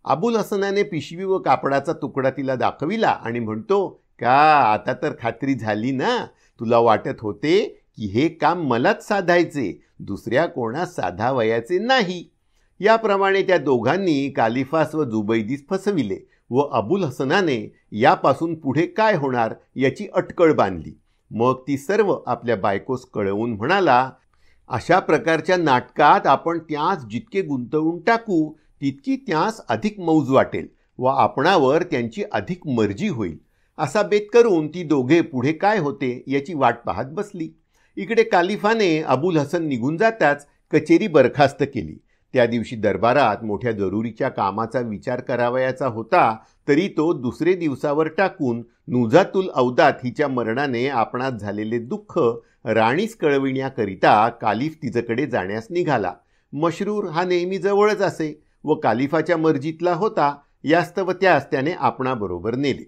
अबुल हसनाने पिशवी व कापडाचा तुकडा तिला दाखविला आणि म्हणतो, का आता तर खात्री झाली ना? तुला वाटत होते की हे काम मलाच साधायचे, दुसऱ्या कोणास साधावयाचे नाही. याप्रमाणे त्या दोघांनी कालिफास व जुबैदीस फसविले व अबुल हसनाने यापासून पुढे काय होणार याची अटकळ बांधली. मग ती सर्व आपल्या बायकोस कळवून म्हणाला, अशा प्रकारच्या नाटकात आपण त्यास जितके गुंतवून टाकू तितकी त्यास अधिक मौज वाटेल व आपणावर त्यांची अधिक मर्जी होईल. असा बेत करून ती दोघे पुढे काय होते याची वाट पाहत बसली. इकडे कालिफाने अबुल हसन निघून जाताच कचेरी बरखास्त केली. त्या दिवशी दरबारात मोठ्या जरुरीच्या कामाचा विचार करावयाचा होता, तरी तो दुसरे दिवसावर टाकून नुजातुल औदात हिच्या मरणाने आपणात झालेले दुःख राणीस कळविण्याकरिता कालिफ तिच्याकडे जाण्यास निघाला. मशरूर हा नेहमी जवळच असे व कालिफाच्या मर्जीतला होता, यास्तव त्यास त्याने आपणाबरोबर नेले.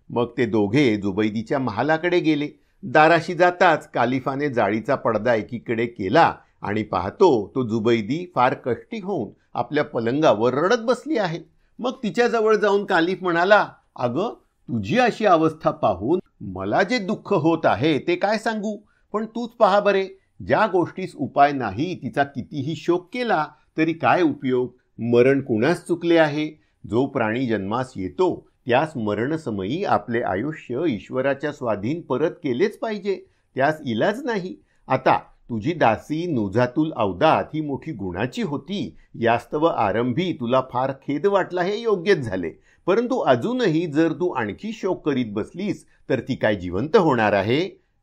मग ते दोघे जुबैदीच्या महालाकडे गेले. दाराशी जाताच कालिफाने जाळीचा पडदा एकीकडे केला आणि पाहतो तो जुबैदी फार कष्टी होऊन आपल्या पलंगावर रडत बसली आहे. मग तिच्याजवळ जाऊन कालिफ म्हणाला, अगं, तुझी अशी अवस्था पाहून मला जे दुःख होत आहे ते काय सांगू, पण तूच पहा बरे, ज्या गोष्टीस उपाय नाही तिचा कितीही शोक केला तरी काय उपयोग. मरण कुणास चुकले आहे? जो प्राणी जन्मास येतो त्यास मरणसमयी आपले आयुष्य ईश्वराच्या स्वाधीन परत केलेच पाहिजे, त्यास इलाज नाही. आता तुझी दासी नुजातुल औदात ही मोठी गुणाची होती, यास्तव आरंभी तुला फार खेद वाटला हे योग्यच झाले, परंतु अजूनही जर तू आणखी शोक करीत बसलीस तर ती काय जिवंत होणार आहे?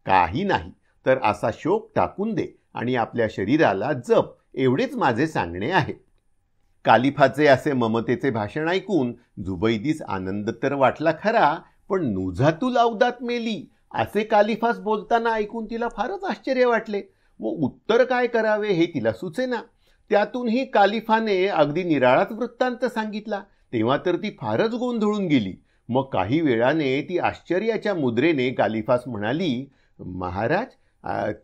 काही नाही. तर असा शोक टाकून दे आणि आपल्या शरीराला जप, एवढेच माझे सांगणे आहे. कालिफाचे असे ममतेचे भाषण ऐकून जुबैदीस आनंद तर वाटला खरा, पण नुजातुल औदात मेली असे कालिफास बोलताना ऐकून तिला फारच आश्चर्य वाटले व उत्तर काय करावे हे तिला सुचेना. त्यातूनही कालिफाने अगदी निराळाच वृत्तांत सांगितला. तेव्हा तर ती फारच गोंधळून गेली. मग काही वेळाने ती आश्चर्याच्या मुद्रेने कालिफास म्हणाली, महाराज,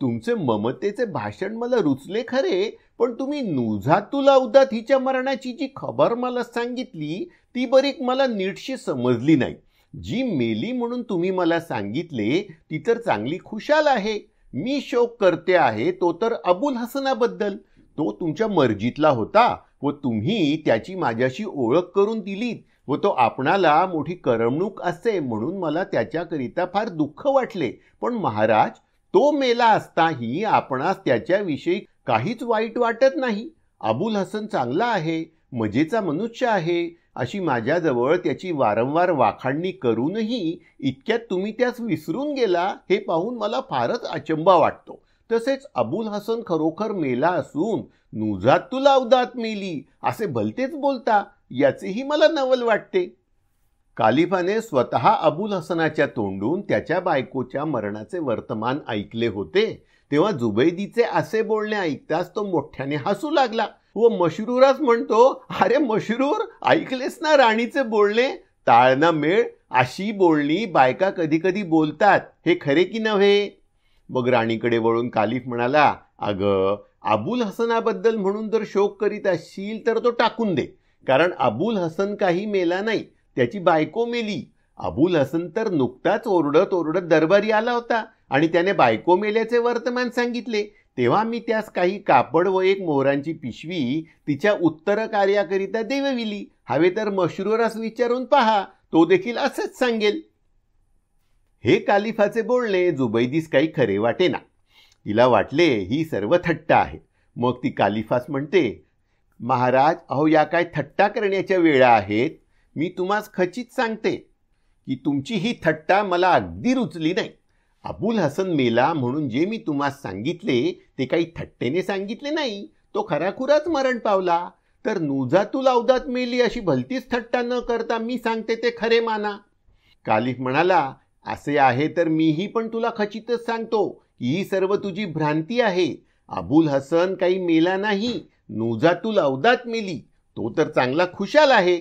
तुमचे ममतेचे भाषण मला रुचले खरे, पण तुम्ही नुजातुल औदात हिच्या मरणाची जी खबर मला सांगितली ती बरीक मला नीटशी समजली नाही. जी मेली म्हणून तुम्ही मला सांगितले ती तर चांगली खुशाल आहे. मी शोक करते आहे तो तर अबुल हसनाबद्दल. तो तुमच्या मर्जीतला होता व तुम्ही त्याची माझ्याशी ओळख करून दिलीत व तो आपणाला मोठी करमणूक असे म्हणून मला त्याच्याकरिता फार दुःख वाटले. पण महाराज, तो मेला असताही आपणास त्याच्याविषयी काहीच वाईट वाटत नाही. अबुल हसन चांगला आहे, मजेचा मनुष्य आहे, अशी माझ्याजवळ त्याची वारंवार वाखाणणी करूनही इतक्यात तुम्ही त्यास विसरून गेला हे पाहून मला फारच अचंबा वाटतो. तसेच अबुल हसन खरोखर मेला असून नुजातुल औदात मेली असे भलतेच बोलता, याचेही मला नवल वाटते. कालिफाने स्वतः अबुल हसनाच्या तोंडून त्याच्या बायकोच्या मरणाचे वर्तमान ऐकले होते, तेव्हा जुबैदीचे असे बोलणे ऐकताच तो मोठ्याने हसू लागला व मशरूरास म्हणतो, अरे मशरूर, ऐकलेस ना राणीचे बोलणे? ताळना मेळ अशी बोलणी बायका कधी कधी बोलतात, हे खरे की नव्हे? मग राणीकडे वळून कालिफ म्हणाला, अगं, अबुल हसनाबद्दल म्हणून जर शोक करीत असशील तर तो टाकून दे, कारण अबुल हसन काही मेला नाही, त्याची बायको मेली. अबुल हसन तर नुकताच ओरडत ओरडत दरबारी आला होता आणि त्याने बायको मेल्याचे वर्तमान सांगितले. तेव्हा मी त्यास काही कापड व एक मोहरांची पिशवी तिच्या उत्तर कार्याकरिता देवविली. हवे तर मशरूरास विचारून पहा, तो देखील असेच सांगेल. हे कालिफाचे बोलणे जुबैदीस काही खरे वाटेना. तिला वाटले ही सर्व थट्टा आहे. मग ती कालिफास म्हणते, महाराज, अहो, या काय थट्टा करण्याच्या वेळा आहेत? मी तुम्हास खचित सांगते की तुमची ही थट्टा मला अगदी रुचली नाही. अबुल हसन मेला म्हणून जे मी तुम्हास सांगितले ते काही थट्टेने सांगितले नाही, तो खराखुराच मरण पावला. तर नुजातुल औदात मेली अशी भलतीच थट्टा न करता मी सांगते ते खरे माना. कालिफ म्हणाला, असे आहे तर मीही पण तुला खचितच सांगतो की ही सर्व तुझी भ्रांती आहे. अबुल हसन काही मेला नाही, नुजातुल औदात मेली. तो तर चांगला खुशाल आहे.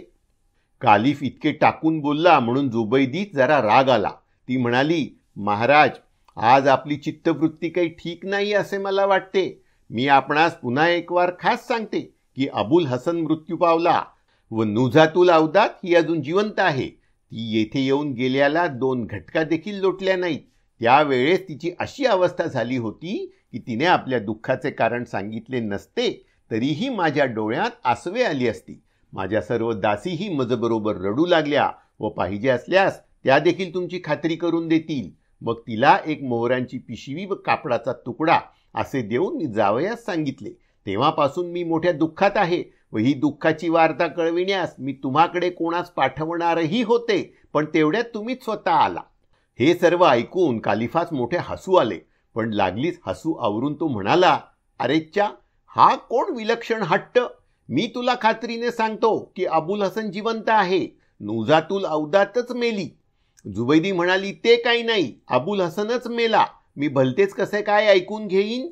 कालिफ इतके टाकून बोलला म्हणून जुबैदीत जरा राग आला. ती म्हणाली, महाराज, आज आपली चित्तवृत्ती काही ठीक नाही असे मला वाटते. मी आपणास पुन्हा एक वार खास सांगते की अबुल हसन मृत्यू पावला व नुझातुल अवदात ही अजून जिवंत आहे. ती येथे येऊन गेल्याला 2 घटका देखील लोटल्या नाहीत. त्यावेळेस तिची अशी अवस्था झाली होती की तिने आपल्या दुःखाचे कारण सांगितले नसते तरीही माझ्या डोळ्यात आसवे आली असती. माझ्या सर्व दासीही मजबरोबर रडू लागल्या व पाहिजे असल्यास त्या देखील तुमची खात्री करून देतील. मग तिला एक मोहरांची पिशवी व कापडाचा तुकडा असे देऊन मी जावयास सांगितले. तेव्हापासून मी मोठ्या दुःखात आहे व ही दुःखाची वार्ता कळविण्यास मी तुम्हाकडे कोणास पाठवणारही होते, पण तेवढ्यात तुम्हीच स्वतः आला. हे सर्व ऐकून कालिफास मोठे हसू आले, पण लागलीच हसू आवरून तो म्हणाला, अरेच्चा, हा कोण विलक्षण हट्ट. मी तुला खात्रीने सांगतो की अबुल हसन जिवंत आहे. नुझातुल अवदातच मेली. जुबैदी म्हणाली, ते काही नाही, अबुल हसनच मेला. मी भलतेच कसे काय ऐकून घेईन.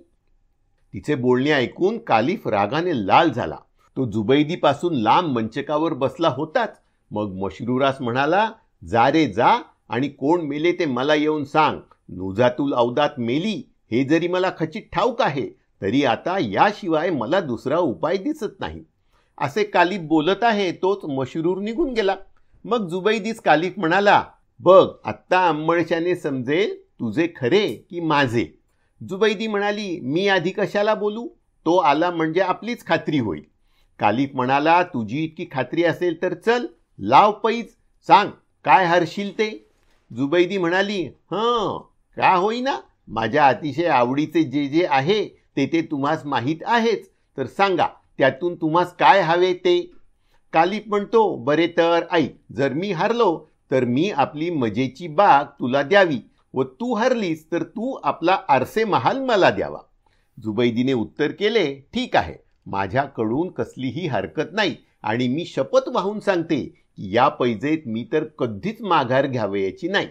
तिचे बोलणे ऐकून कालिफ रागाने लाल झाला. तो जुबैदीपासून लांब मंचकावर बसला होताच. मग मशरूरास म्हणाला, जा रे जा आणि कोण मेले ते मला येऊन सांग. नुझातुल अवदात मेली हे जरी मला खचित ठाऊक आहे, तरी आता याशिवाय मला दुसरा उपाय दिसत नाही. असे कालिफ बोलत आहे तोच मशरूर निघून गेला. मग जुबैदीस कालिफ म्हणाला, बघ आत्ता अंमळशाने समजेल तुझे खरे की माझे. जुबैदी म्हणाली, मी आधी कशाला बोलू. तो आला म्हणजे आपलीच खात्री होईल. कालिफ म्हणाला, तुझी इतकी खात्री असेल तर चल, लाव पैज, सांग काय हरशील ते. जुबैदी म्हणाली, का होईना, माझ्या अतिशय आवडीचे जे जे आहे ते तुम्हास माहीत आहेच, तर सांगा त्यातून तुम्हास काय हवे ते. कालिफ म्हणतो, बरे तर ऐक, जर मी हरलो तर मी आपली मजेची बाग तुला द्यावी व तू हरलीस तर तू आपला आरसे महाल मला द्यावा. जुबैदीने उत्तर केले, ठीक आहे, माझ्याकडून कसलीही हरकत नाही आणि मी शपथ वाहून सांगते की या पैजेत मी तर कधीच माघार घ्यावयाची नाही.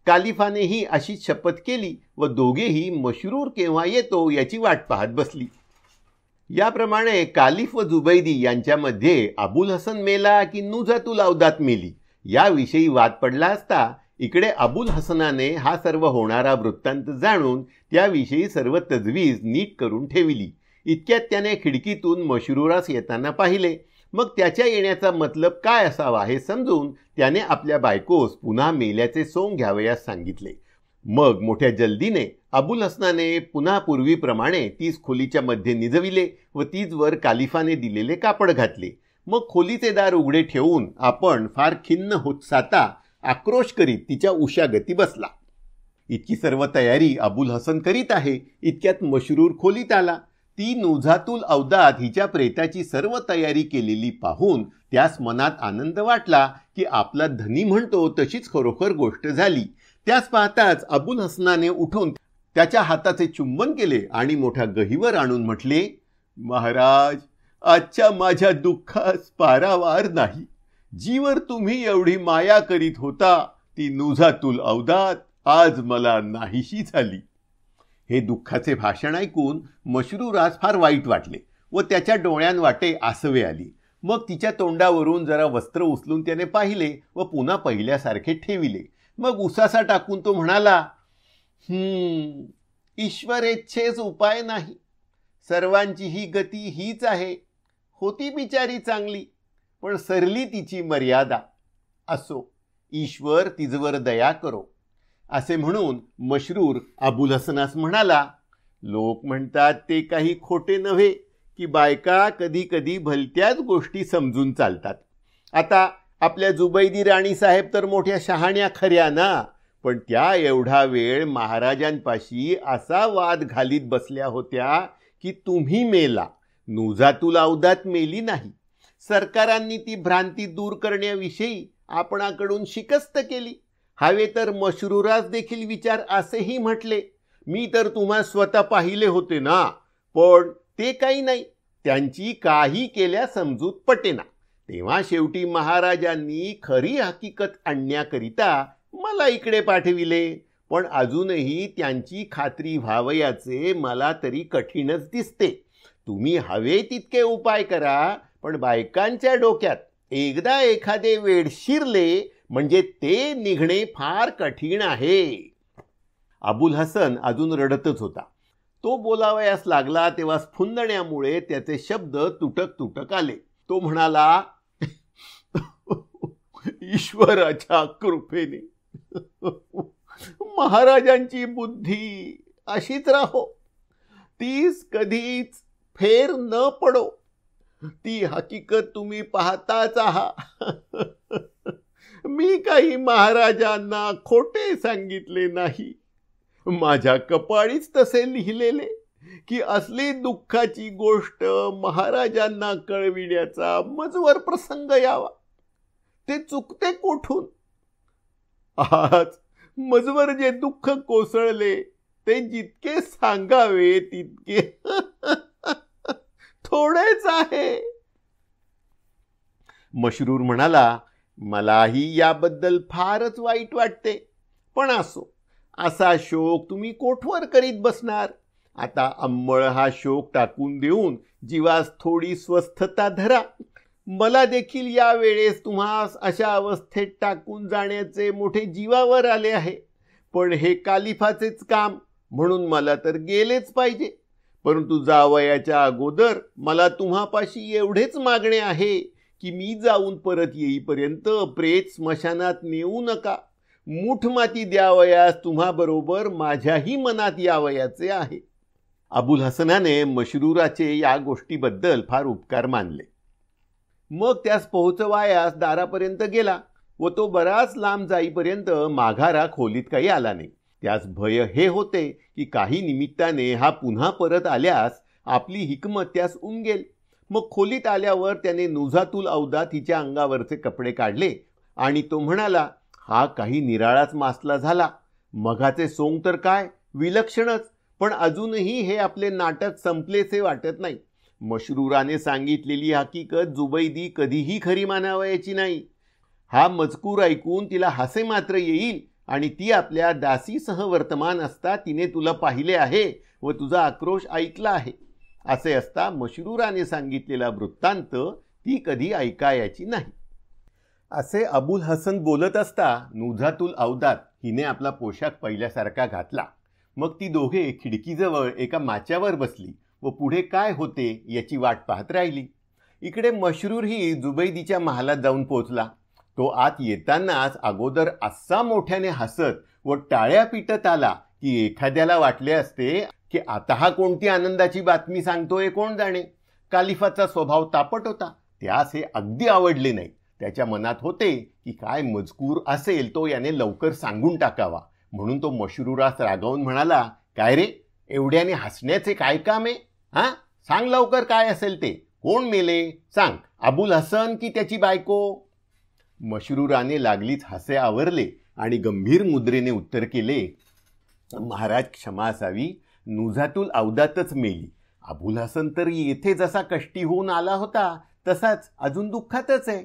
कालिफानेही अशीच शपथ केली व दोघेही मशरूर केव्हा येतो याची वाट पाहत बसली. याप्रमाणे कालिफ व जुबैदी यांच्यामध्ये अबुल हसन मेला की नुझातुल अवदात मेली याविषयी वाद पडला असता इकडे अबुल हसनाने हा सर्व होणारा वृत्तांत जाणून त्याविषयी सर्व तजवीज नीट करून ठेविली. इतक्यात त्याने खिडकीतून मशरूरास येताना पाहिले. मग त्याच्या येण्याचा मतलब काय असावा हे समजून त्याने आपल्या बायकोस पुन्हा मेल्याचे सोंग घ्यावयास सांगितले. मग मोठ्या जल्दीने अबुल हसनाने पुन्हा पूर्वीप्रमाणे तीच खोलीच्या मध्ये निजविले व तीचवर कालिफाने दिलेले कापड घातले. मग खोलीचे दार उघडे ठेवून आपण फार खिन्न होत साता आक्रोश करीत तिच्या उशागती बसला. इतकी सर्व तयारी अबुल हसन करीत आहे इतक्यात मशरूर खोलीत आला. ती नुझातुल अवदात हिच्या प्रेताची सर्व तयारी केलेली पाहून त्यास मनात आनंद वाटला की आपला धनी म्हणतो तशीच खरोखर गोष्ट झाली. त्यास पाहताच अबुल हसनाने उठून त्याच्या हाताचे चुंबन केले आणि मोठ्या गहिवर आणून म्हटले, महाराज, आजच्या माझ्या दुःखास पारावार नाही. जीवर तुम्ही एवढी माया करीत होता ती नुझातुल अवदात आज मला नाहीशी झाली. हे दुःखाचे भाषण ऐकून मशरूरास फार वाईट वाटले व त्याच्या डोळ्यांवाटे आसवे आली. मग तिच्या तोंडावरून जरा वस्त्र उचलून त्याने पाहिले व पुन्हा पहिल्यासारखे ठेविले. मग उसासा टाकून तो म्हणाला, ईश्वरेच्छेच उपाय नाही. सर्वांची ही गती हीच आहे. होती बिचारी चांगली, पण सरली तिची मर्यादा. असो, ईश्वर तिजवर दया करो. असे म्हणून मशरूर अबुल हसनास म्हणाला, लोक म्हणतात ते काही खोटे नव्हे की बायका कधी कधी भलत्याच गोष्टी समजून चालतात. आता आपल्या जुबैदी राणी साहेब तर मोठ्या शहाण्या खऱ्या ना, पण त्या एवढा वेळ महाराजांपाशी असा वाद घालीत बसल्या होत्या की तुम्ही मेला, नुझातुल अवदात मेली नाही. सरकारांनी ती भ्रांती दूर करण्याविषयी आपणाकडून शिकस्त केली. हवे तर मशरूरास देखील विचार असेही म्हटले. मी तर तुम्हा स्वतः पाहिले होते ना, पण ते काही नाही. त्यांची काही केल्या समजूत पटेना. तेव्हा शेवटी महाराजांनी खरी हकीकत आणण्याकरिता मला इकडे पाठविले. पण अजूनही त्यांची खात्री व्हावयाचे मला तरी कठीणच दिसते. तुम्ही हवे तितके उपाय करा, पण बायकांच्या डोक्यात एकदा एखादे वेड शिरले म्हणजे ते निघणे फार कठीण आहे. अबुल हसन अजून रडतच होता. तो बोलावयास लागला तेव्हा स्फुंदण्यामुळे त्याचे शब्द तुटक तुटक आले. तो म्हणाला, ईश्वराच्या कृपेने महाराजांची बुद्धी अशीच राहो, तीच कधीच फेर न पडो. ती हकीकत तुम्ही पाहताच आहात. मी काही महाराजांना खोटे सांगितले नाही. माझ्या कपाळीच तसे लिहिलेले की असली दुःखाची गोष्ट महाराजांना कळविण्याचा मजवर प्रसंग यावा. ते चुकते कोठून? आज मजवर जे दुःख कोसळले ते जितके सांगावे तितके थोडेच आहे. मशरूर म्हणाला, मलाही याबद्दल फारच वाईट वाटते, पण असो, असा शोक तुम्ही कोठवर करीत बसणार? आता अंमळ हा शोक टाकून देऊन जीवास थोडी स्वस्थता धरा. मला देखील या वेळेस तुम्हास अशा अवस्थेत टाकून जाण्याचे मोठे जीवावर आले आहे, पण हे कालिफाचेच काम म्हणून मला तर गेलेच पाहिजे. परंतु जावयाच्या अगोदर मला तुम्हापाशी एवढेच मागणे आहे की मी जाऊन परत येईपर्यंत प्रेत स्मशानात नेऊ नका. मूठ माती द्यावयास तुम्हाबरोबर माझ्याही मनात यावयाचे आहे. अबुल हसनाने मशरूराचे या गोष्टीबद्दल फार उपकार मानले. मग त्यास पोहोचवायास दारापर्यंत गेला व तो बराच लांब जाईपर्यंत माघारा खोलीत काही आला नाही. त्यास भय हे होते की काही निमित्ताने हा पुन्हा परत आल्यास आपली हिकमत त्यास उमगेल. मग खोलीत आल्यावर त्याने नुझातुल औदा तिच्या अंगावरचे कपडे काढले आणि तो म्हणाला, हा काही निराळाच मासला झाला. मघाचे सोंग तर काय विलक्षणच, पण अजूनही हे आपले नाटक संपलेसे वाटत नाही. मशरूराने सांगितलेली हकीकत जुबैदी कधीही खरी मानावयाची नाही. हा मजकूर ऐकून तिला हसे मात्र येईल आणि ती आपल्या दासीसह वर्तमान असता तिने तुला पाहिले आहे व तुझा आक्रोश ऐकला आहे. असे असता मशरूराने सांगितलेला वृत्तांत ती कधी ऐकायची नाही. असे अबुल हसन बोलत असता नुझातुल औदात हिने आपला पोशाख पहिल्यासारखा घातला. मग ती दोघे खिडकीजवळ एका माच्यावर बसली व पुढे काय होते याची वाट पाहत राहिली. इकडे मशरूरही जुबैदीच्या महालात जाऊन पोहोचला. तो आत येतानाच अगोदर असा मोठ्याने हसत व टाळ्या पिटत आला की एखाद्याला वाटले असते की आता हा कोणती आनंदाची बातमी सांगतोय कोण जाणे. कालिफाचा स्वभाव तापट होता, त्यास हे अगदी आवडले नाही. त्याच्या मनात होते की काय मजकूर असेल तो याने लवकर सांगून टाकावा. म्हणून तो मशरूरास रागावून म्हणाला, काय रे, एवढ्याने हसण्याचे काय काम आहे? हा, सांग लवकर काय असेल ते. कोण मेले सांग, अबुल हसन की त्याची बायको? मशरूराने लागलीच हसे आवरले आणि गंभीर मुद्रेने उत्तर केले, महाराज क्षमा असावी, नुझातुल औदातच मेली. अबुल हसन तर येथे जसा कष्टी होऊन आला होता तसाच अजून दुःखातच आहे.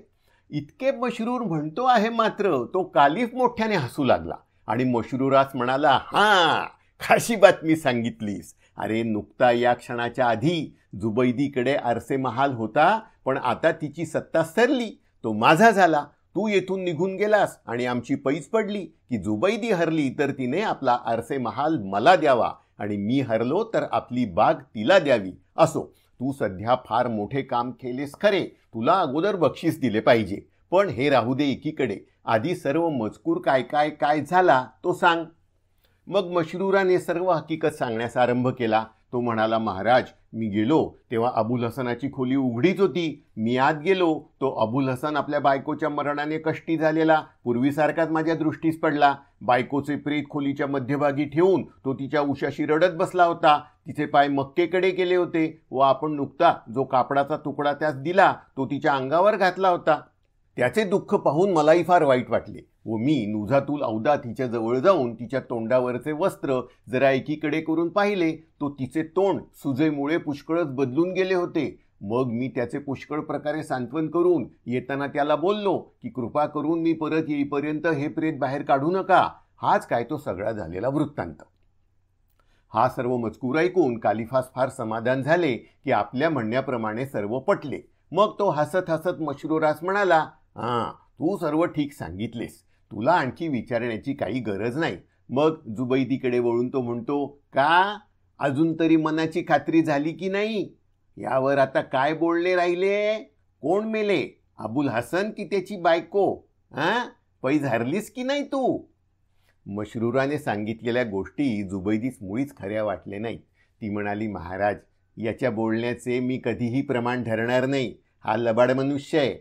इतके मशरूर म्हणतो आहे मात्र तो कालिफ मोठ्याने हसू लागला आणि मशरूरास म्हणाला, हा, खाशी बातमी सांगितलीस. अरे, नुकता या क्षणाच्या आधी जुबैदीकडे अरसे महाल होता, पण आता तिची सत्ता सरली, तो माझा झाला. तू येथून निघून गेलास आणि आमची पैज पडली की जुबैदी हरली तर तिने आपला अरसे महाल मला द्यावा आणि मी हरलो तर आपली बाग तिला द्यावी. असो, तू सध्या फार मोठे काम केलेस खरे, तुला अगोदर बक्षीस दिले पाहिजे, पण हे राहू दे एकीकडे. आधी सर्व मजकूर काय काय काय झाला तो सांग. मग मशरूराने सर्व हकीकत सांगण्यास आरंभ केला. तो म्हणाला, महाराज, मी गेलो तेव्हा अबुल हसनाची खोली उघडीच होती. मी आत गेलो, तो अबुल हसन आपल्या बायकोच्या मरणाने कष्टी झालेला पूर्वीसारखाच माझ्या दृष्टीस पडला. बायकोचे प्रेत खोलीच्या मध्यभागी ठेवून तो तिच्या उशाशी रडत बसला होता. तिचे पाय मक्केकडे केले होते व आपण नुकता जो कापडाचा तुकडा त्यास दिला तो तिच्या अंगावर घातला होता. त्याचे दुःख पाहून मलाही फार वाईट वाटले व मी नुझातुल औदा तिच्या जवळ जाऊन तिच्या तोंडावरचे वस्त्र जरा एकीकडे करून पाहिले. तो तिचे तोंड सुजेमुळे पुष्कळच बदलून गेले होते. मग मी त्याचे पुष्कळ प्रकारे सांत्वन करून येताना त्याला बोललो की कृपा करून मी परत येईपर्यंत हे प्रेत बाहेर काढू नका. हाच काय तो सगळा झालेला वृत्तांत. हा सर्व मजकूर ऐकून कालिफास फार समाधान झाले की आपल्या म्हणण्याप्रमाणे सर्व पटले. मग तो हसत हसत मशरूरास म्हणाला, हां, तू सर्व ठीक सांगितलेस, तुला आणखी विचारण्याची काही गरज नाही. मग जुबैदीकडे वळून तो म्हणतो, का अजून तरी मनाची खात्री झाली की नाही? यावर आता काय बोलणे राहिले? कोण मेले, अबुल हसन की त्याची बायको? पैज हरलीस की नाही तू? मशरूराने सांगितलेल्या गोष्टी जुबैदीस मुळीच खऱ्या वाटले नाहीत. ती म्हणाली, महाराज, याच्या बोलण्याचे मी कधीही प्रमाण धरणार नाही. हा लबाड मनुष्य आहे.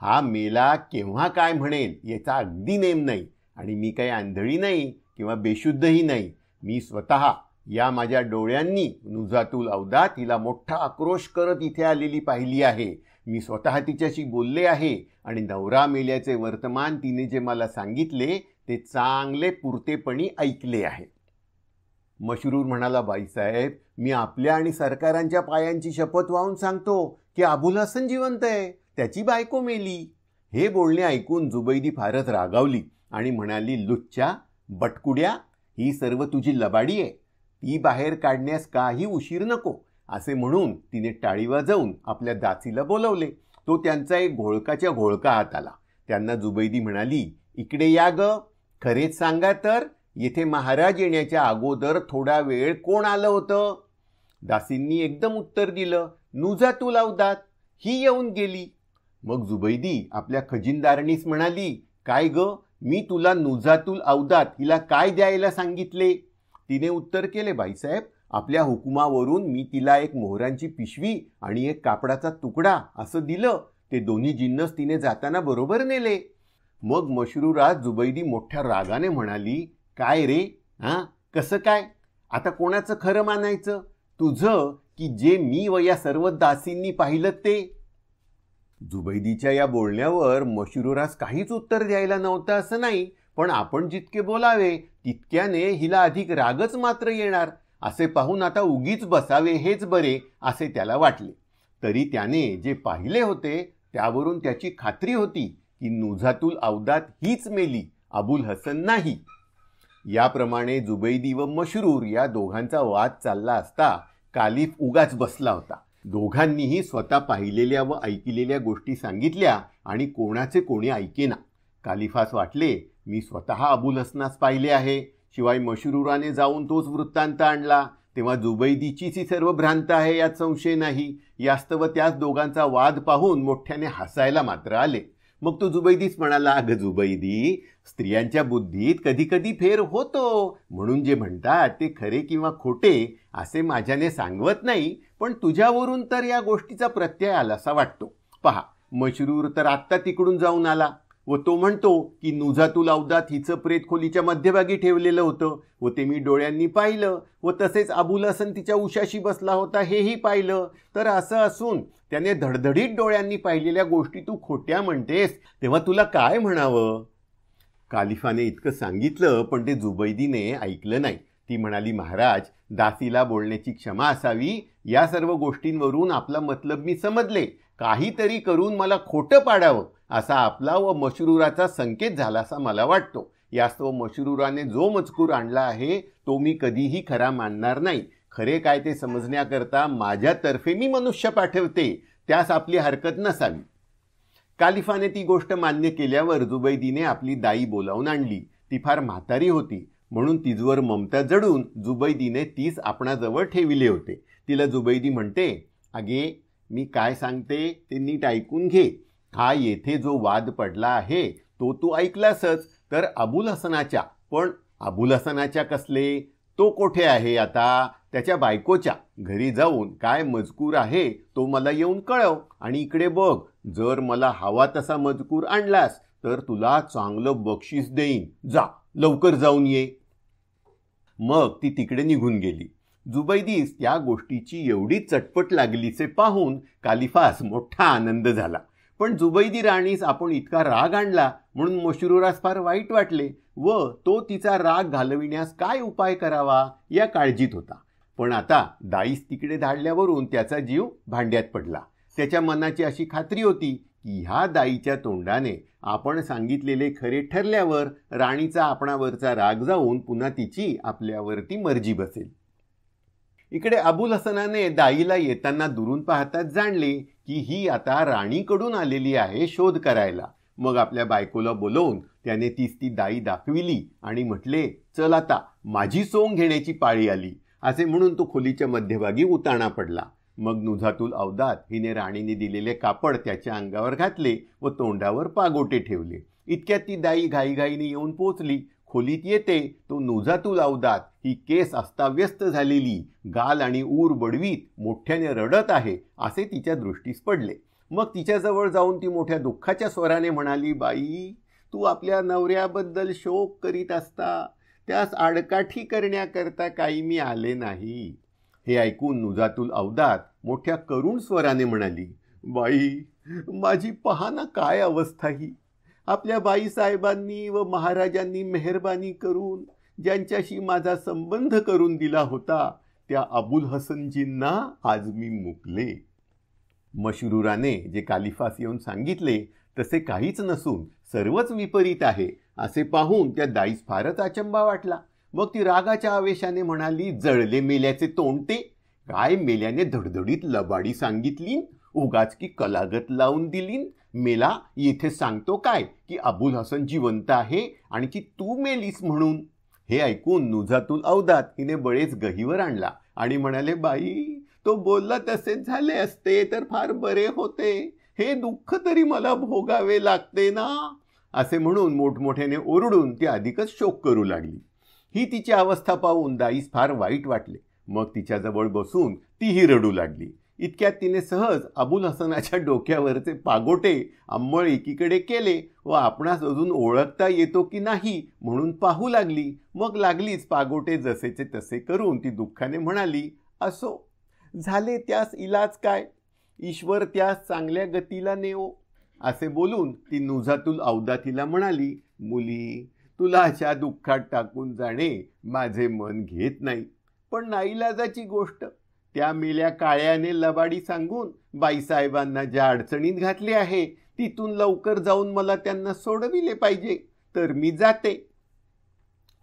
हा मेला केव्हा काय म्हणेल याचा अगदी नेम नाही. आणि मी काही आंधळी नाही किंवा बेशुद्धही नाही. मी स्वतः या माझ्या डोळ्यांनी नुजातुल अवदात हिला मोठा आक्रोश करत इथे आलेली पाहिली आहे. मी स्वतः तिच्याशी बोलले आहे आणि नवरा मेल्याचे वर्तमान तिने जे मला सांगितले ते चांगले पुरतेपणी ऐकले आहे. मशरूर म्हणाला, बाईसाहेब, मी आपल्या आणि सरकारांच्या पायांची शपथ वाहून सांगतो की अबुल हसन जिवंत आहे. त्याची बायको मेली. हे बोलणे ऐकून जुबैदी फारच रागावली आणि म्हणाली, लुच्च्या, बटकुड्या, ही सर्व तुझी लबाडी आहे. ती बाहेर काढण्यास काही उशीर नको. असे म्हणून तिने टाळी वाजवून आपल्या दासीला बोलवले. तो त्यांचा एक घोळकाच्या घोळका हात आला. त्यांना जुबैदी म्हणाली, इकडे या ग. खरेच सांगा तर, येथे महाराज येण्याच्या अगोदर थोडा वेळ कोण आलं होतं? दासींनी एकदम उत्तर दिलं, नुजातुल अवदात. ही येऊन गेली. मग जुबैदी आपल्या खजिनदारणीस म्हणाली, काय ग, मी तुला नुजातुल अवदात हिला काय द्यायला सांगितले? तिने उत्तर केले, बाईसाहेब, आपल्या हुकुमावरून मी तिला एक मोहरांची पिशवी आणि एक कापडाचा तुकडा असं दिलं. ते दोन्ही जिन्नस तिने जाताना बरोबर नेले. मग मशरूरा जुबैदी मोठ्या रागाने म्हणाली, काय रे, कसं काय? आता कोणाचं खरं मानायचं, तुझं की जे मी व या सर्व दासींनी पाहिलं ते? जुबैदीच्या या बोलण्यावर मशरूरास काहीच उत्तर द्यायला नव्हतं असं नाही, पण आपण जितके बोलावे तितक्याने हिला अधिक रागच मात्र येणार. असे पाहून आता उगीच बसावे हेच बरे असे त्याला वाटले. तरी त्याने जे पाहिले होते त्यावरून त्याची खात्री होती की नुजातुल अवदात हीच मेली, अबुल हसन नाही. याप्रमाणे जुबैदी व मशरूर या दोघांचा वाद चालला असता कालिफ उगाच बसला होता. दोघांनीही स्वतः पाहिलेल्या व ऐकलेल्या गोष्टी सांगितल्या आणि कोणाचे कोणी ऐकेना. कालिफास वाटले, मी स्वतः अबुल हसनास पाहिले आहे. शिवाय मशरूराने जाऊन तोच वृत्तांत आणला. तेव्हा जुबैदीचीच ही सर्व भ्रांत आहे यात संशय नाही. यास्तव त्याच दोघांचा वाद पाहून मोठ्याने हसायला मात्र आले. मग तो जुबैदीच म्हणाला, अगं जुबैदी, स्त्रियांच्या बुद्धीत कधी कधी फेर होतो. म्हणून जे म्हणतात ते खरे किंवा खोटे असे माझ्याने सांगवत नाही, पण तुझ्यावरून तर या गोष्टीचा प्रत्यय आलासा वाटतो. पहा, मशरूर तर आत्ता तिकडून जाऊन आला व तो म्हणतो की नुजातुल अवदात हिचं प्रेत खोलीच्या मध्यभागी ठेवलेलं होतं व ते मी डोळ्यांनी पाहिलं व तसेच अबुल हसन तिच्या उशाशी बसला होता हेही पाहिलं. तर असं असून त्याने धडधडीत डोळ्यांनी पाहिलेल्या गोष्टी तू खोट्या म्हणतेस, तेव्हा तुला काय म्हणावं? कालिफाने इतकं सांगितलं, पण ते जुबैदीने ऐकलं नाही. ती म्हणाली, महाराज, दासीला बोलण्याची क्षमा असावी. या सर्व गोष्टींवरून आपला मतलब मी समजले. काहीतरी करून मला खोटं पाडावं असा आपला व मशरूराचा संकेत झालासा मला वाटतो. यास्तव मशरूराने जो मजकूर आणला आहे तो मी कधीही खरा मानणार नाही. खरे काय ते समजण्याकरता माझ्यातर्फे मी मनुष्य पाठवते, त्यास आपली हरकत नसावी. कालिफाने ती गोष्ट मान्य केल्यावर जुबैदीने आपली दाई बोलावून आणली. ती फार म्हातारी होती, म्हणून तिजवर ममता जडून जुबैदीने तीस आपणाजवळ ठेविले होते. तिला जुबैदी म्हणते, अगे, मी काय सांगते ते नीट ऐकून घे. हा येथे जो वाद पडला आहे तो तू ऐकलासच. तर अबुल हसनाच्या, पण अबुल हसनाच्या कसले? तो कोठे आहे आता? त्याच्या बायकोच्या घरी जाऊन काय मजकूर आहे तो मला येऊन कळव. आणि इकडे बघ, जर मला हवा तसा मजकूर आणलास तर तुला चांगलं बक्षीस देईन. जा, लवकर जाऊन ये. मग ती तिकडे निघून गेली. जुबैदीस त्या गोष्टीची एवढी चटपट लागलीचे पाहून कालिफास मोठा आनंद झाला. पण जुबैदी राणीस आपण इतका राग आणला म्हणून मशरूरास फार वाईट वाटले व तो तिचा राग घालविण्यास काय उपाय करावा या काळजीत होता. पण आता दाईस तिकडे धाडल्यावरून त्याचा जीव भांड्यात पडला. त्याच्या मनाची अशी खात्री होती की ह्या दाईच्या तोंडाने आपण सांगितलेले खरे ठरल्यावर राणीचा आपणावरचा राग जाऊन पुन्हा तिची आपल्यावरती मर्जी बसेल. इकडे अबुल हसनाने दाईला येताना दुरून पाहताच जाणले की ही आता राणीकडून आलेली आहे शोध करायला. मग आपल्या बायकोला बोलवून त्याने ती दाई दाखविली आणि म्हटले, चल आता माझी सोंग घेण्याची पाळी आली. असे म्हणून तो खोलीच्या मध्यभागी उताणा पडला. मग नुजातुल अवदात हिने राणीने दिलेले कापड त्याच्या अंगावर घातले व तोंडावर पागोटे ठेवले. इतक्यात ती दाई घाईघाईने येऊन पोचली. खोलीत येते तो नुजातुल अवदात ही केस अस्ताव्यस्त झालेली, गाल आणि ऊर बडवीत मोठ्याने रडत आहे असे तिच्या दृष्टीस पडले. मग तिच्याजवळ जाऊन ती मोठ्या दुःखाच्या स्वराने म्हणाली, बाई, तू आपल्या नवऱ्याबद्दल शोक करीत असता, त्यास आडकाठी करण्याकरता काही मी आले नाही. हे ऐकून नुजातुल अवदात मोठ्या करुण स्वराने म्हणाली, बाई, माझी पहा ना काय अवस्था ही. आपल्या बाईसाहेबांनी व महाराजांनी मेहरबानी करून ज्यांच्याशी माझा संबंध करून दिला होता त्या अबुल हसनजींना आज मी मुकले. मशरूराने जे कालिफास येऊन सांगितले तसे काहीच नसून सर्वच विपरीत आहे असे पाहून त्या दाईस फारच अचंबा वाटला. मग ती रागाच्या आवेशाने म्हणाली, जळले मेल्याचे तोंडते, काय मेल्याने धडधडीत लबाडी सांगितली, उगाच की कलागत लावून दिली. मेला येथे सांगतो काय की अबुल हसन जिवंत आहे आणि की तू मेलीस म्हणून. हे ऐकून नुजातुल अवदात हिने बळेच गहीवर आणला आणि म्हणाले, बाई, तो बोलला तसेच झाले असते तर फार बरे होते. हे दुःख तरी मला भोगावे लागते ना. असे म्हणून मोठमोठ्याने ओरडून ती अधिकच शोक करू लागली. ही तिची अवस्था पाहून दाईस फार वाईट वाटले. मग तिच्याजवळ बसून तीही रडू लागली. इतक्यात तिने सहज अबुल हसनाच्या डोक्यावरचे पागोटे अंमळ एकीकडे केले व आपणास अजून ओळखता येतो की नाही म्हणून पाहू लागली. मग लागलीच पागोटे जसेचे तसे करून ती दुःखाने म्हणाली, असो, झाले त्यास इलाज काय, ईश्वर त्यास चांगल्या गतीला नेओ. असे बोलून ती नुजातुल अवदातीला म्हणाली, मुली, तुला अशा दुःखात टाकून जाणे माझे मन घेत नाही. पण नाईलाजाची गोष्ट, त्या मेल्या काळ्याने लबाडी सांगून बाईसाहेबांना ज्या अडचणीत घातले आहे तिथून लवकर जाऊन मला त्यांना सोडविले पाहिजे, तर मी जाते.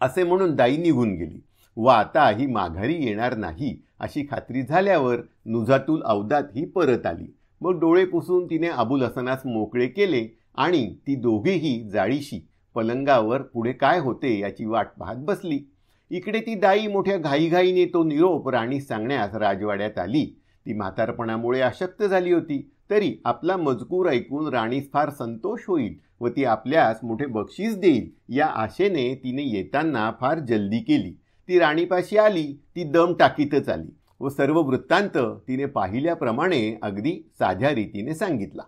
असे म्हणून दाई निघून गेली व आता ही माघारी येणार नाही अशी खात्री झाल्यावर नुजातुल अवदात ही परत आली. मग डोळे पुसून तिने अबुल हसनास मोकळे केले आणि ती दोघेही जाळीशी पलंगावर पुढे काय होते याची वाट पाहत बसली. इकडे ती दाई मोठ्या घाईघाईने तो निरोप राणीस सांगण्यास राजवाड्यात आली. ती म्हातारपणामुळे अशक्त झाली होती, तरी आपला मजकूर ऐकून राणीस फार संतोष होईल व ती आपल्यास मोठे बक्षीस देईल या आशेने तिने येताना फार जल्दी केली. ती राणीपाशी आली. ती दम टाकीतच आली व सर्व वृत्तांत तिने पाहिल्याप्रमाणे अगदी साध्या रीतीने सांगितला.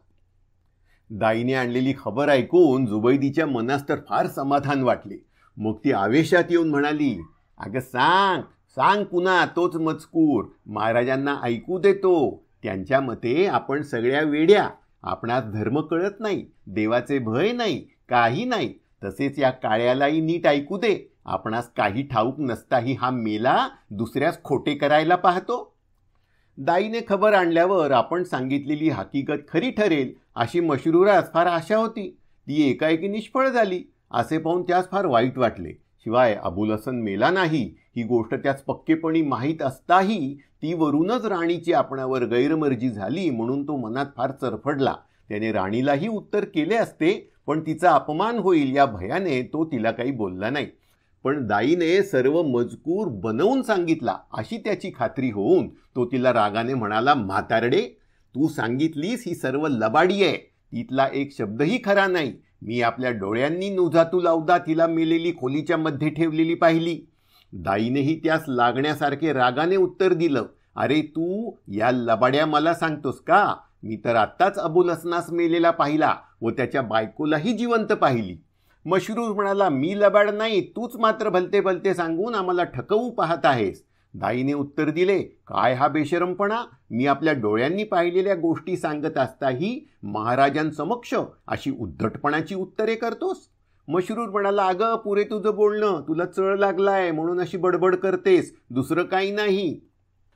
दाईने आणलेली खबर ऐकून जुबैदीच्या मनास तर फार समाधान वाटले. मग ती आवेशात येऊन म्हणाली, अगं सांग सांग पुन्हा तोच मजकूर, महाराजांना ऐकू देतो. त्यांच्या मते आपण सगळ्या वेड्या, आपणास धर्म कळत नाही, देवाचे भय नाही, काही नाही. तसेच या काळ्यालाही नीट ऐकू दे, आपणास काही ठाऊक नसताही हा मेला दुसऱ्यास खोटे करायला पाहतो. दाईने खबर आणल्यावर आपण सांगितलेली हकीकत खरी ठरेल अशी मशरूरास फार आशा होती. ती एकाएकी निष्फळ झाली. असे पाहून त्यास फार वाईट वाटले. शिवाय अबुल हसन मेला नाही ही गोष्ट त्यास पक्केपणी माहीत असताही ती वरूनच राणीची आपणावर गैरमर्जी झाली म्हणून तो मनात फार चरफडला. त्याने राणीलाही उत्तर केले असते, पण तिचा अपमान होईल या भयाने तो तिला काही बोलला नाही. पण दाईने सर्व मजकूर बनवून सांगितला अशी त्याची खात्री होऊन तो तिला रागाने म्हणाला, म्हातारडे, तू सांगितलीस ही सर्व लबाडी आहे, तिथला एक शब्दही खरा नाही. मी आपल्या डोळ्यांनी नुजातुल अवदात हिला मेलेली खोलीच्या मध्ये ठेवलेली पाहिली. दाईनेही त्यास लागण्यासारखे रागाने उत्तर दिलं, अरे तू या लबाड्या मला सांगतोस का? मी तर आत्ताच अबुल हसनास मेलेला पाहिला व त्याच्या बायकोलाही जिवंत पाहिली. मशरूर म्हणाला, मी लबाड नाही, तूच मात्र भलते भलते सांगून आम्हाला ठकवू पाहत आहेस. दाईने उत्तर दिले, काय हा बेशरमपणा, मी आपल्या डोळ्यांनी पाहिलेल्या गोष्टी सांगत असताही महाराजांसमक्ष अशी उद्धटपणाची उत्तरे करतोस. मशरूर म्हणाला, अगं पुरे तुझं बोलणं, तुला चळ लागलाय म्हणून अशी बडबड करतेस, दुसरं काही नाही.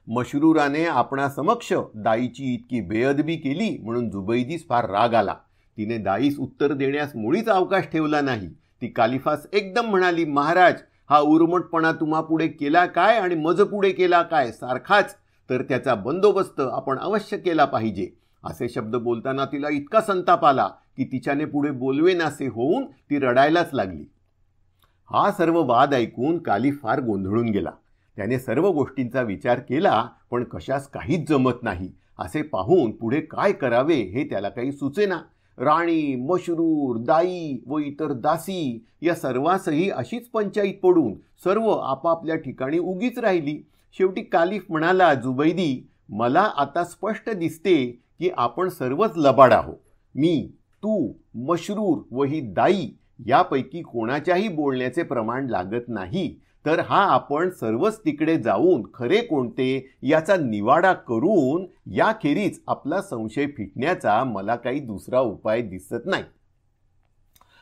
मशरूराने आपणासमक्ष दाईची इतकी बेअदबी केली म्हणून जुबैदीस फार राग आला. तिने दाईस उत्तर देण्यास मुळीच अवकाश ठेवला नाही. ती कालिफास एकदम म्हणाली, महाराज, हा उर्मटपणा तुम्हा पुढे केला काय आणि मज पुढे केला काय सारखाच, तर त्याचा बंदोबस्त आपण अवश्य केला पाहिजे. असे शब्द बोलताना तिला इतका संताप आला की तिच्याने पुढे बोलवेनासे होऊन ती रडायलाच लागली. हा सर्व वाद ऐकून कालिफ फार गोंधळून गेला. त्याने सर्व गोष्टींचा विचार केला, पण कशास काहीच जमत नाही. असे पाहून पुढे काय करावे हे त्याला काही सुचेना. राणी, मशरूर, दाई व इतर दासी या सर्वांसही अशीच पंचाईत पडून सर्व आपापल्या ठिकाणी उगीच राहिली. शेवटी कालिफ म्हणाला, जुबैदी, मला आता स्पष्ट दिसते की आपण सर्वच लबाड आहोत. मी, तू, मशरूर व ही दाई यापैकी कोणाच्याही बोलण्याचे प्रमाण लागत नाही. तर हा आपण सर्वच तिकडे जाऊन खरे कोणते याचा निवाडा करून याखेरीज आपला संशय फिटण्याचा मला काही दुसरा उपाय दिसत नाही.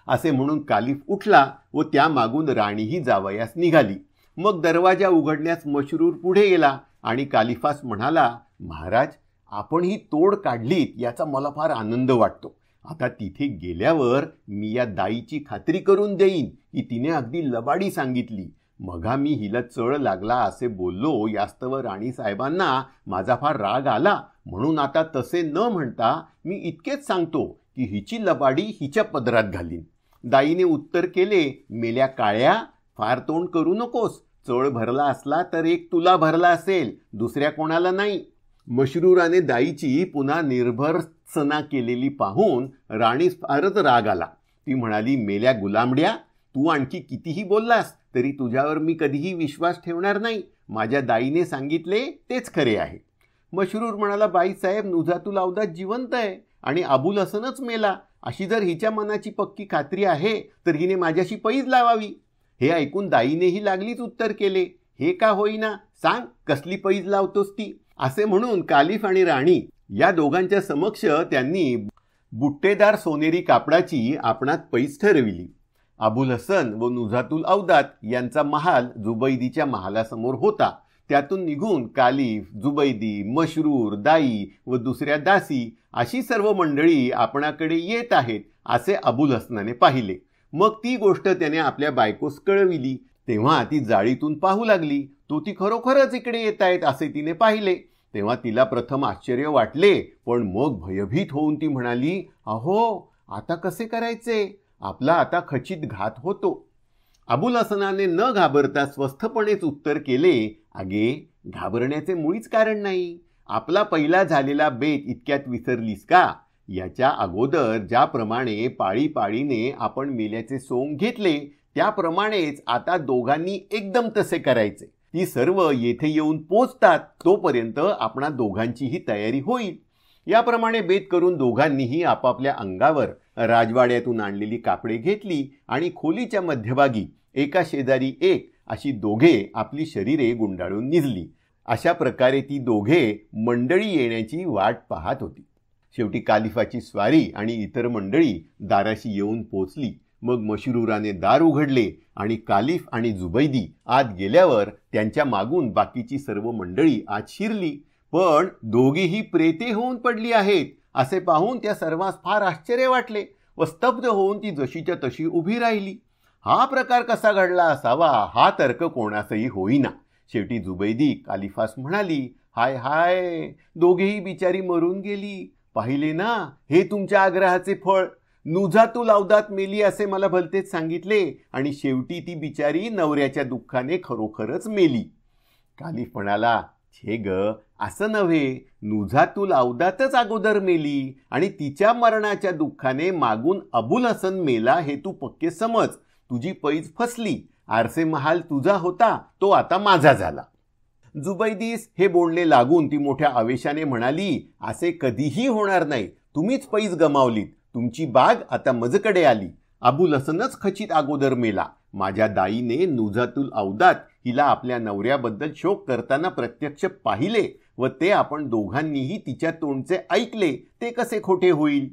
असे म्हणून कालिफ उठला व त्या मागून राणीही जावयास निघाली. मग दरवाजा उघडण्यास मशरूर पुढे गेला आणि कालिफास म्हणाला, महाराज, आपण ही तोड काढलीत याचा मला फार आनंद वाटतो. आता तिथे गेल्यावर मी या दाईची खात्री करून देईन की तिने अगदी लबाडी सांगितली. मघा मी हिला चळ लागला असे बोललो, यास्तव राणी साहेबांना माझा फार राग आला. म्हणून आता तसे न म्हणता मी इतकेच सांगतो की हिची लबाडी हिच्या पदरात घालीन. दाईने उत्तर केले, मेल्या काळ्या, फार तोंड करू नकोस. चळ भरला असला तर एक तुला भरला असेल, दुसऱ्या कोणाला नाही. मशरूराने दाईची पुन्हा निर्भर्त्सना केलेली पाहून राणीस फारच राग आला. ती म्हणाली, मेल्या गुलामड्या, तू आणखी कितीही बोललास तरी तुझ्यावर मी कधीही विश्वास ठेवणार नाही. माझ्या दाईने सांगितले तेच खरे आहे. मशरूर म्हणाला, बाईसाहेब, नुझातुल अवदात जिवंत आहे आणि अबुल हसनच मेला. अशी जर हिच्या मनाची पक्की खात्री आहे तर हिने माझ्याशी पैज लावावी. हे ऐकून दाईनेही लागलीच उत्तर केले, हे का होईना, सांग कसली पैज लावतोस ती. असे म्हणून कालिफ आणि राणी या दोघांच्या समक्ष त्यांनी बुट्टेदार सोनेरी कापडाची आपणात पैज ठरविली. अबुल हसन व नुझातुल अवदात यांचा महाल जुबैदीच्या महालासमोर होता. त्यातून निघून कालिफ, जुबैदी, मशरूर, दाई व दुसऱ्या दासी अशी सर्व मंडळी आपणाकडे येत आहेत असे अबुल हसनाने पाहिले. मग ती गोष्ट त्याने आपल्या बायकोस कळविली. तेव्हा ती जाळीतून पाहू लागली. तो ती खरोखरच इकडे येत आहेत असे तिने पाहिले. तेव्हा तिला प्रथम आश्चर्य वाटले, पण मग भयभीत होऊन ती म्हणाली, अहो, आता कसे करायचे? आपला आता खचित घात होतो. अबुल हसनाने न घाबरता स्वस्थपणेच उत्तर केले, अगे, घाबरण्याचे मुळीच कारण नाही. आपला पहिला झालेला बेत इतक्यात विसरलीस का? याच्या अगोदर ज्याप्रमाणे पाळीपाळीने आपण मेल्याचे सोंग घेतले त्याप्रमाणेच आता दोघांनी एकदम तसे करायचे. ती सर्व येथे येऊन पोचतात तोपर्यंत आपणा दोघांचीही तयारी होईल. याप्रमाणे बेत करून दोघांनीही आपापल्या अंगावर राजवाड्यातून आणलेली कापडे घेतली आणि खोलीच्या मध्यभागी एका शेजारी एक अशी दोघे आपली शरीरे गुंडाळून निजली. अशा प्रकारे ती दोघे मंडळी येण्याची वाट पाहत होती. शेवटी कालिफाची स्वारी आणि इतर मंडळी दाराशी येऊन पोचली. मग मशरूराने दार उघडले आणि कालिफ आणि जुबैदी आत गेल्यावर त्यांच्या मागून बाकीची सर्व मंडळी आत शिरली. पण दोघेही प्रेते होऊन पडली आहेत असे पाहून त्या सर्वांस फार आश्चर्य वाटले व स्तब्ध होऊन ती जशीच्या तशी उभी राहिली. हा प्रकार कसा घडला असावा हा तर्क कोणासही होईना. शेवटी जुबैदी कालिफास म्हणाली, हाय हाय, दोघेही बिचारी मरून गेली. पाहिले ना, हे तुमच्या आग्रहाचे फळ. नुझातुल अवदात मेली असे मला भलतेच सांगितले आणि शेवटी ती बिचारी नवऱ्याच्या दुःखाने खरोखरच मेली. कालिफ म्हणाला, छे ग, असं नव्हे, नुझातुल अवदातच अगोदर मेली आणि तिच्या मरणाच्या दुःखाने मागून अबुल हसन मेला हे तू पक्के समज. तुझी पैज फसली. आरसे महाल तुझा होता तो आता माझा झाला. जुबैदीस हे बोलणे लागून ती मोठ्या आवेशाने म्हणाली, असे कधीही होणार नाही. तुम्हीच पैज गमावलीत. तुमची बाग आता मजकडे आली. अबुल हसनच खचित अगोदर मेला. माझ्या दाईने नुझातुल अवदात हिला आपल्या नवऱ्याबद्दल शोक करताना प्रत्यक्ष पाहिले व ते आपण दोघांनीही तिच्या तोंडचे ऐकले. ते कसे खोटे होईल?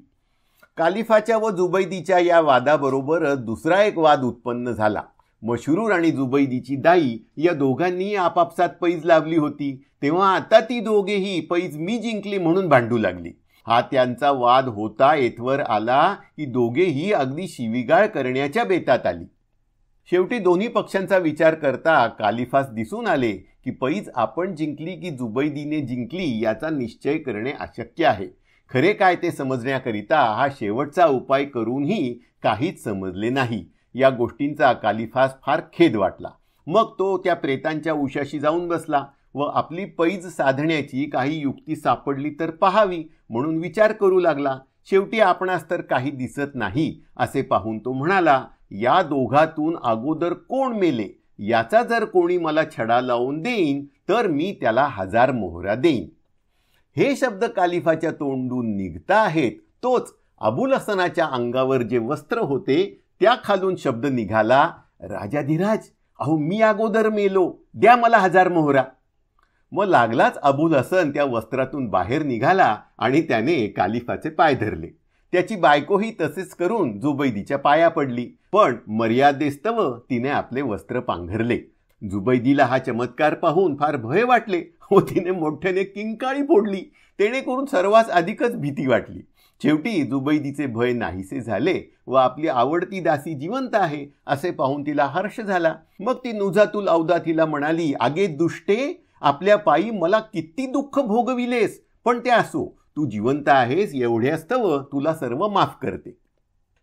कालिफाच्या व जुबैदीच्या या वादाबरोबर दुसरा एक वाद उत्पन्न झाला. मशरूर आणि जुबैदीची दाई या दोघांनीही आपापसात पैज लावली होती. तेव्हा आता ती दोघेही पैज मी जिंकली म्हणून भांडू लागली. हा त्यांचा वाद होता येथवर आला की दोघेही अगदी शिवीगाळ करण्याच्या बेतात आली. शेवटी दोन्ही पक्षांचा विचार करता कालिफास दिसून आले की पैज आपण जिंकली की जुबैदीने जिंकली याचा निश्चय करणे अशक्य आहे. खरे काय ते समजण्याकरिता हा शेवटचा उपाय करूनही काहीच समजले नाही. या गोष्टींचा कालिफास फार खेद वाटला. मग तो त्या प्रेतांच्या उशाशी जाऊन बसला व आपली पैज साधण्याची काही युक्ती सापडली तर पाहावी म्हणून विचार करू लागला. शेवटी आपणास तर काही दिसत नाही असे पाहून तो म्हणाला, या दोघातून अगोदर कोण मेले याचा जर कोणी मला छडा लावून देईन तर मी त्याला 1000 मोहरा देईन. हे शब्द कालिफाच्या तोंडून निघता आहेत तोच अबुल हसनाच्या अंगावर जे वस्त्र होते त्या खालून शब्द निघाला, राजाधिराज, अहो मी अगोदर मेलो, द्या मला 1000 मोहरा. मग लागलाच अबुल हसन त्या वस्त्रातून बाहेर निघाला आणि त्याने कालिफाचे पाय धरले. त्याची बायकोही तसेच करून जुबैदीच्या पाया पडली, पण मर्यादेस्तव तिने आपले वस्त्र पांघरले. जुबैदीला हा चमत्कार पाहून फार भय वाटले व तिने मोठ्याने किंकाळी फोडली. तेणेकरून सर्वांस अधिकच भीती वाटली. शेवटी जुबैदीचे भय नाहीसे झाले व आपली आवडती दासी जिवंत आहे असे पाहून तिला हर्ष झाला. मग ती नुजातुल औदा तिला म्हणाली, अगे दुष्टे, आपल्या पायी मला किती दुःख भोगविलेस, पण ते असो, तू जिवंत आहेस एवढ्यास्तव तुला सर्व माफ करते.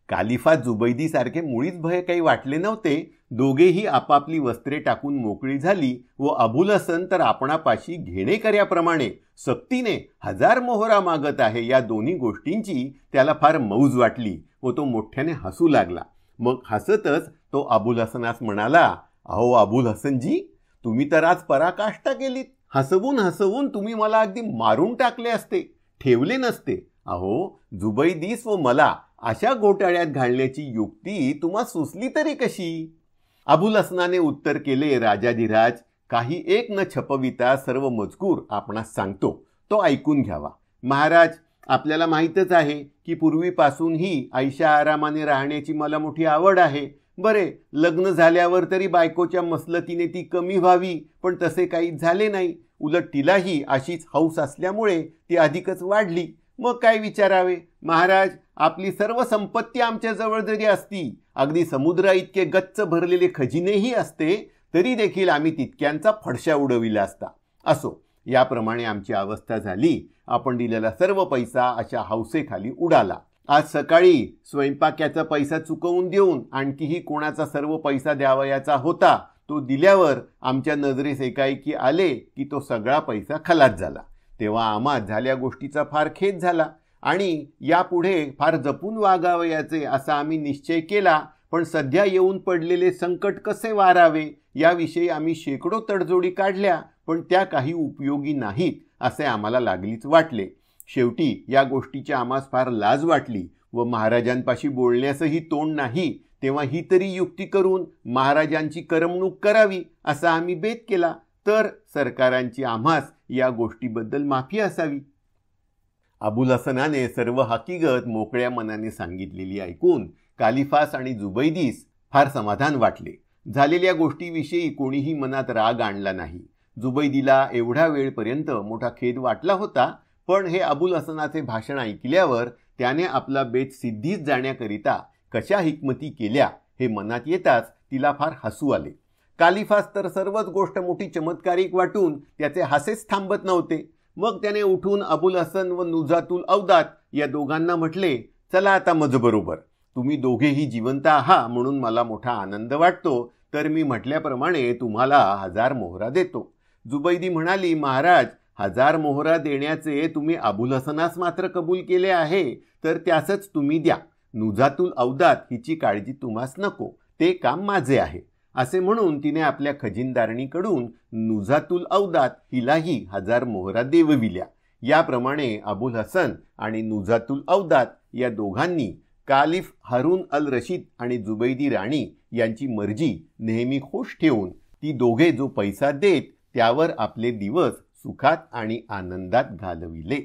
कालिफा जुबैदीसारखे मुळीच भय काही वाटले नव्हते. दोघेही आपापली वस्त्रे टाकून मोकळी झाली व अबुल हसन तर आपणापाशी घेणेकऱ्याप्रमाणे सक्तीने 1000 मोहरा मागत आहे या दोन्ही गोष्टींची त्याला फार मौज वाटली व तो मोठ्याने हसू लागला. मग हसतच तो अबुल हसनास म्हणाला, अहो अबुल हसनजी, तुम्ही तर आज पराकाष्ठा केलीत. हसवून हसवून तुम्ही मला अगदी मारून टाकले असते, ठेवले नसते. अहो जुबैदीस व मला अशा घोटाळ्यात घालण्याची युक्ती तुम्हा सुचली तरी कशी? अबुल हसनाने उत्तर केले, राजाधिराज, काही एक न छपविता सर्व मजकूर आपणास सांगतो, तो ऐकून घ्यावा. महाराज, आपल्याला माहीतच आहे की पूर्वीपासून ही ऐशा आरामाने राहण्याची मला मोठी आवड आहे. बरे, लग्न झाल्यावर तरी बायकोच्या मसलतीने ती कमी व्हावी, पण तसे काही झाले नाही. उलट तिलाही अशीच हौस असल्यामुळे ती अधिकच वाढली. मग काय विचारावे महाराज, आपली सर्व संपत्ती आमच्या जवळ जरी असती, अगदी समुद्रा इतके गच्च भरलेले खजिनेही असते, तरी देखील आम्ही तितक्यांचा फडशा उडविला असता. असो, याप्रमाणे आमची अवस्था झाली. आपण दिलेला सर्व पैसा अशा हौसेखाली उडाला. आज सकाळी स्वयंपाक्याचा पैसा चुकवून देऊन आणखीही कोणाचा सर्व पैसा द्यावयाचा होता, तो दिल्यावर आमच्या नजरेस एकाएकी आले की तो सगळा पैसा खलास झाला. तेव्हा आम्हा झाल्या गोष्टीचा फार खेद झाला आणि यापुढे फार जपून वागावयाचे असा आम्ही निश्चय केला. पण सध्या येऊन पडलेले संकट कसे वारावे याविषयी आम्ही शेकडो तडजोडी काढल्या, पण त्या काही उपयोगी नाहीत असे आम्हाला लागलीच वाटले. शेवटी या गोष्टीची आम्हास फार लाज वाटली व महाराजांपाशी बोलण्यासही तोंड नाही. तेव्हा ही तरी युक्ती करून महाराजांची करमणूक करावी असा आम्ही बेत केला, तर सरकारांची आम्हास या गोष्टीबद्दल माफी असावी. अबुल हसनाने सर्व हकीकत मोकळ्या मनाने सांगितलेली ऐकून कालिफास आणि जुबैदीस फार समाधान वाटले. झालेल्या गोष्टीविषयी कोणीही मनात राग आणला नाही. जुबैदीला एवढ्या वेळपर्यंत मोठा खेद वाटला होता, पण हे अबुल हसनाचे भाषण ऐकल्यावर त्याने आपला बेत सिद्धीस जाण्याकरिता कशा हिकमती केल्या हे मनात येताच तिला फार हसू आले. कालिफास तर सर्वच गोष्ट मोठी चमत्कारिक वाटून त्याचे हासेच थांबत नव्हते. मग त्याने उठून अबुल हसन व नुजातुल औदात या दोघांना म्हटले, चला आता माझ्याबरोबर. तुम्ही दोघेही जिवंत आहात म्हणून मला मोठा आनंद वाटतो, तर मी म्हटल्याप्रमाणे तुम्हाला 1000 मोहरा देतो. जुबैदी म्हणाली, महाराज, 1000 मोहरा देण्याचे तुम्ही अबुल हसनास मात्र कबूल केले आहे, तर त्यासच तुम्ही द्या. नुजातुल औदात हिची काळजी तुम्हास नको, ते काम माझे आहे. असे म्हणून तिने आपल्या खजिनदारणीकडून नुजातुल औदात हिलाही 1000 मोहरा देवविल्या. याप्रमाणे अबुल हसन आणि नुजातुल औदात या दोघांनी कालिफ हारून अल रशीद आणि जुबैदी राणी यांची मर्जी नेहमी खुश ठेवून ती दोघे जो पैसा देत त्यावर आपले दिवस सुखात आणि आनंदात घालविले.